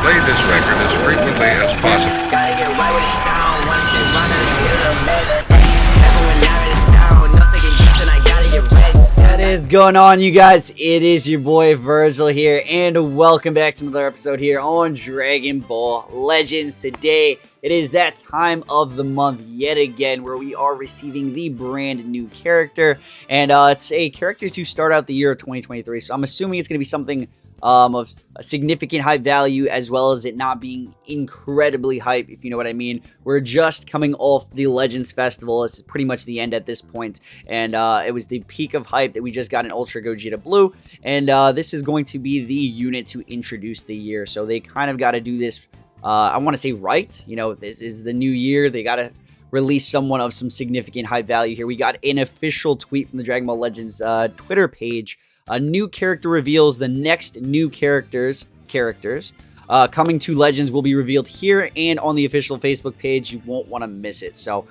play this record as frequently as possible. Gotta get right with it down. One thing running, get a med. Everyone now is down. No second guessing, I gotta get ready. What is going on, you guys? It is your boy Vergil here, and welcome back to another episode here on Dragon Ball Legends. Today, it is that time of the month yet again where we are receiving the brand new character, and it's a character to start out the year of 2023, so I'm assuming it's going to be something of a significant hype value, as well as it not being incredibly hype, if you know what I mean. We're just coming off the Legends Festival. It's pretty much the end at this point, and it was the peak of hype that we just got in Ultra Gogeta Blue, and this is going to be the unit to introduce the year, so they kind of got to do this, I want to say right, you know, this is the new year, they got to release someone of some significant hype value here. We got an official tweet from the Dragon Ball Legends Twitter page. A new character reveals. The next new characters coming to Legends will be revealed here and on the official Facebook page. You won't want to miss it. So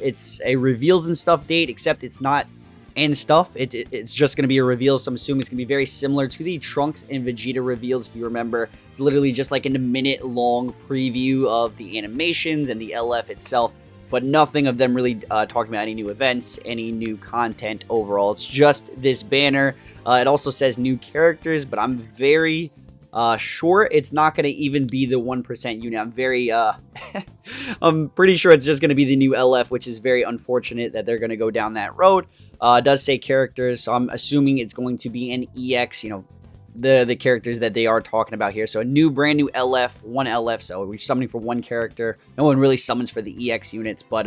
it's a reveals and stuff date, except it's not and stuff. It's just going to be a reveal, so I'm assuming it's going to be very similar to the Trunks and Vegeta reveals. If you remember, it's literally just like a minute-long preview of the animations and the LF itself, but nothing of them really talking about any new events, any new content overall. It's just this banner. It also says new characters, but I'm very sure it's not going to even be the 1% unit. I'm very, I'm pretty sure it's just going to be the new LF, which is very unfortunate that they're going to go down that road. It does say characters, so I'm assuming it's going to be an EX, you know, the characters that they are talking about here. So a new brand new LF, one LF, so we're summoning for one character. No one really summons for the EX units, but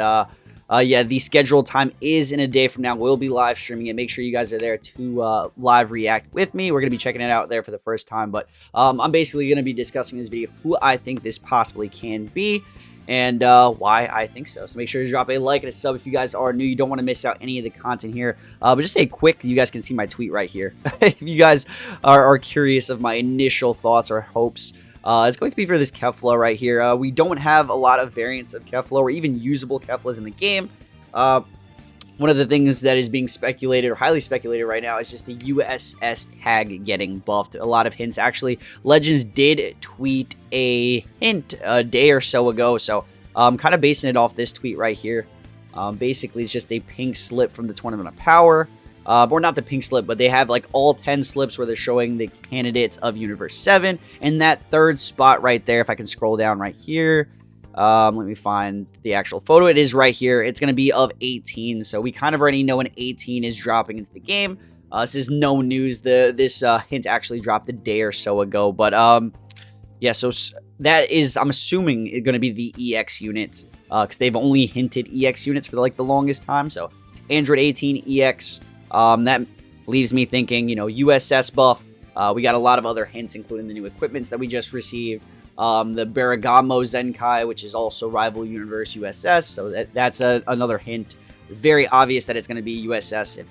yeah, the scheduled time is in a day from now. We'll be live streaming it. Make sure you guys are there to live react with me. We're going to be checking it out there for the first time, but I'm basically going to be discussing this video who I think this possibly can be and why I think so. So make sure to drop a like and a sub if you guys are new. You don't want to miss out any of the content here. But just a quick, you guys can see my tweet right here. If you guys are curious of my initial thoughts or hopes, it's going to be for this Kefla right here. We don't have a lot of variants of Kefla or even usable Keflas in the game. One of the things that is being speculated or highly speculated right now is just the USS tag getting buffed. A lot of hints. Actually, Legends did tweet a hint a day or so ago, so I'm kind of basing it off this tweet right here. Basically, it's just a pink slip from the Tournament of Power. Or not the pink slip, but they have like all 10 slips where they're showing the candidates of Universe 7. And that third spot right there, if I can scroll down right here, let me find the actual photo. It is right here. It's going to be of 18. So we kind of already know when 18 is dropping into the game. This is no news. This hint actually dropped a day or so ago. But yeah, so that is, I'm assuming, going to be the EX unit. Because they've only hinted EX units for like the longest time. So Android 18 EX. That leaves me thinking, you know, USS buff. We got a lot of other hints, including the new equipments that we just received. The Bergamo Zenkai, which is also Rival Universe USS. So that's another hint. Very obvious that it's going to be USS if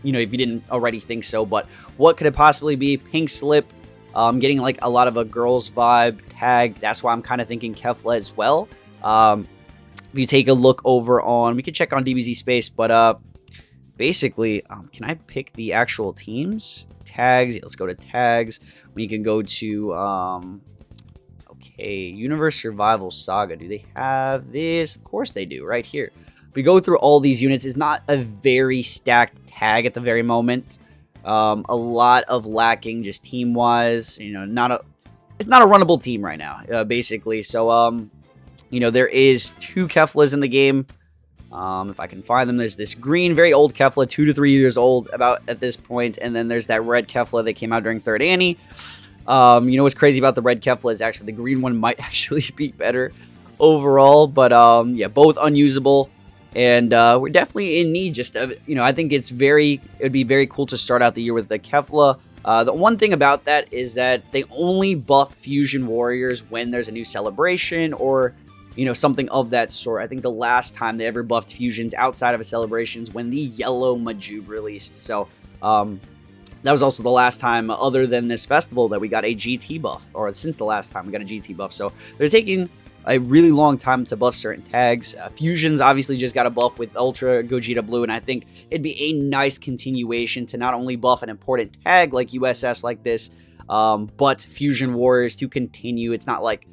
you didn't already think so. But what could it possibly be? Pink slip. Getting like a lot of a girls vibe tag. That's why I'm kind of thinking Kefla as well. If you take a look over on, we could check on DBZ Space, but basically, can I pick the actual teams? Tags. Let's go to tags. We can go to, okay, Universe Survival Saga. Do they have this? Of course they do, right here. If we go through all these units, it's not a very stacked tag at the very moment. A lot of lacking just team-wise. You know, it's not a runnable team right now, basically. So, you know, there is 2 Keflas in the game. If I can find them, there's this green, very old Kefla, 2 to 3 years old about at this point, and then there's that red Kefla that came out during 3rd Annie. You know what's crazy about the red Kefla is actually the green one might actually be better overall, but yeah, both unusable, and we're definitely in need. Just you know, I think it would be very cool to start out the year with the Kefla. The one thing about that is that they only buff Fusion Warriors when there's a new celebration or, you know, something of that sort. I think the last time they ever buffed fusions outside of a celebration is when the yellow Majube released. So, that was also the last time, other than this festival, that we got a GT buff. Or since the last time we got a GT buff. So, they're taking a really long time to buff certain tags. Fusions obviously just got a buff with Ultra Gogeta Blue. And I think it'd be a nice continuation to not only buff an important tag like USS like this, but Fusion Warriors to continue. It's not like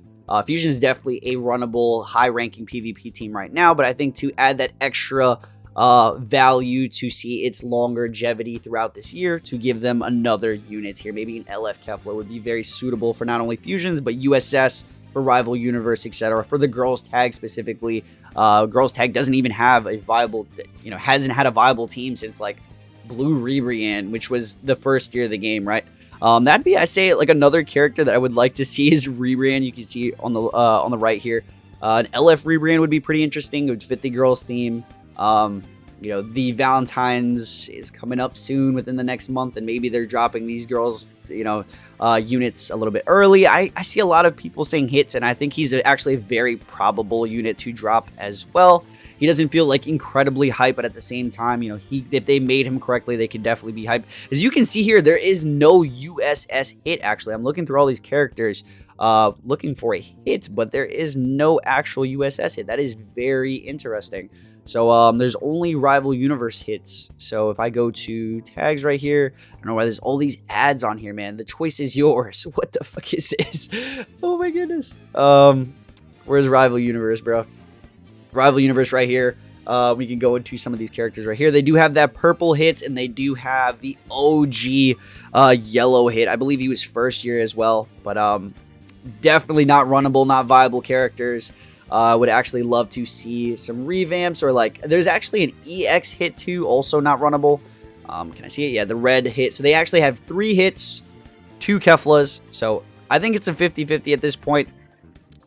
Fusion is definitely a runnable, high-ranking PvP team right now, but I think to add that extra value to see its longevity throughout this year, to give them another unit here, maybe an LF Kefla would be very suitable for not only Fusions, but USS, for Rival Universe, etc. For the Girls Tag specifically, Girls Tag doesn't even have a viable, hasn't had a viable team since like Blue Rebriand, which was the first year of the game, right? That'd be, I say, like another character that I would like to see is Rebrand. You can see on the right here, an LF Rebrand would be pretty interesting. It would fit the girls theme. The Valentine's is coming up soon within the next month, and maybe they're dropping these girls, units a little bit early. I see a lot of people saying hits, and I think he's actually a very probable unit to drop as well. He doesn't feel like incredibly hype, but at the same time, if they made him correctly, they could definitely be hype. As you can see here, there is no USS hit, actually. I'm looking through all these characters, looking for a hit, but there is no actual USS hit. That is very interesting. So there's only Rival Universe hits. So if I go to tags right here, I don't know why there's all these ads on here, man. The choice is yours. What the fuck is this? Oh my goodness. Where's Rival Universe, bro? Rival Universe right here. We can go into some of these characters right here. They do have that purple hit, and they do have the OG yellow hit. I believe he was first year as well, but definitely not runnable, not viable characters. I would actually love to see some revamps, or like there's actually an EX hit too, also not runnable. Can I see it? Yeah, the red hit. So they actually have 3 hits, 2 Keflas. So I think it's a 50-50 at this point.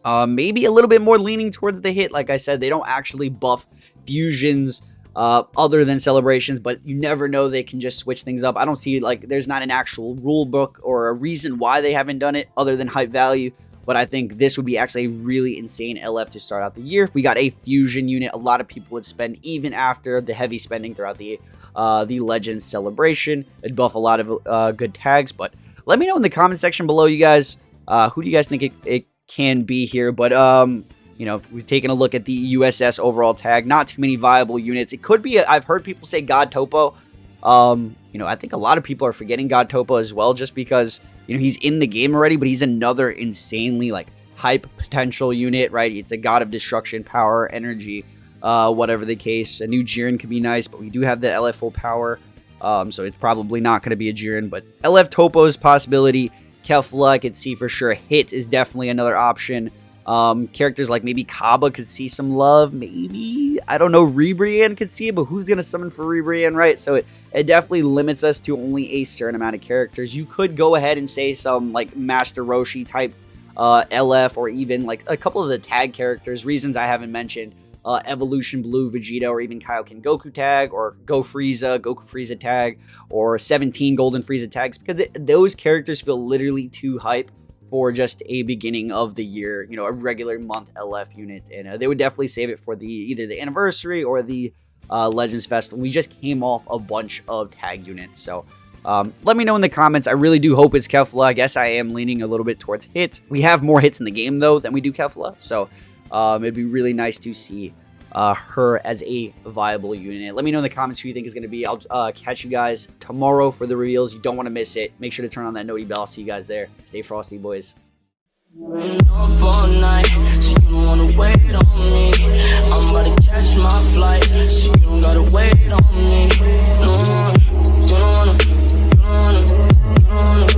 Maybe a little bit more leaning towards the hit. Like I said, they don't actually buff fusions other than celebrations, but you never know, they can just switch things up. I don't see, like, there's not an actual rule book or a reason why they haven't done it other than hype value. But I think this would be actually a really insane LF to start out the year. If we got a fusion unit, a lot of people would spend even after the heavy spending throughout the Legends celebration. It'd buff a lot of good tags. But let me know in the comment section below, you guys, who do you guys think it can be here? But we've taken a look at the USS overall tag. Not too many viable units. It could be. I've heard people say God Topo. I think a lot of people are forgetting God Topo as well, just because he's in the game already, but he's another insanely like hype potential unit, right? It's a God of Destruction, power, energy, whatever the case. A new Jiren could be nice, but we do have the LF full power, so it's probably not going to be a Jiren. But LF Topo's possibility. Kefla, I could see for sure. Hit is definitely another option. Characters like maybe Kaba could see some love. Maybe, I don't know, Rebriand could see it, but who's going to summon for Rebriand, right? So it definitely limits us to only a certain amount of characters. You could go ahead and say some like Master Roshi type LF, or even like a couple of the tag characters, reasons I haven't mentioned. Evolution Blue Vegeta, or even Kaioken Goku tag, or Goku Frieza tag, or 17 Golden Frieza tags, because those characters feel literally too hype for just a beginning of the year, a regular month LF unit. And they would definitely save it for either the anniversary or the Legends Festival. We just came off a bunch of tag units. So let me know in the comments. I really do hope it's Kefla. I guess I am leaning a little bit towards hit. We have more hits in the game, though, than we do Kefla. So it'd be really nice to see her as a viable unit. Let me know in the comments who you think is going to be. I'll catch you guys tomorrow for the reveals. You don't want to miss it. Make sure to turn on that noti bell. I'll see you guys there. Stay frosty, boys. I'm about to catch my flight, so you don't gotta wait on me. No, you don't wanna.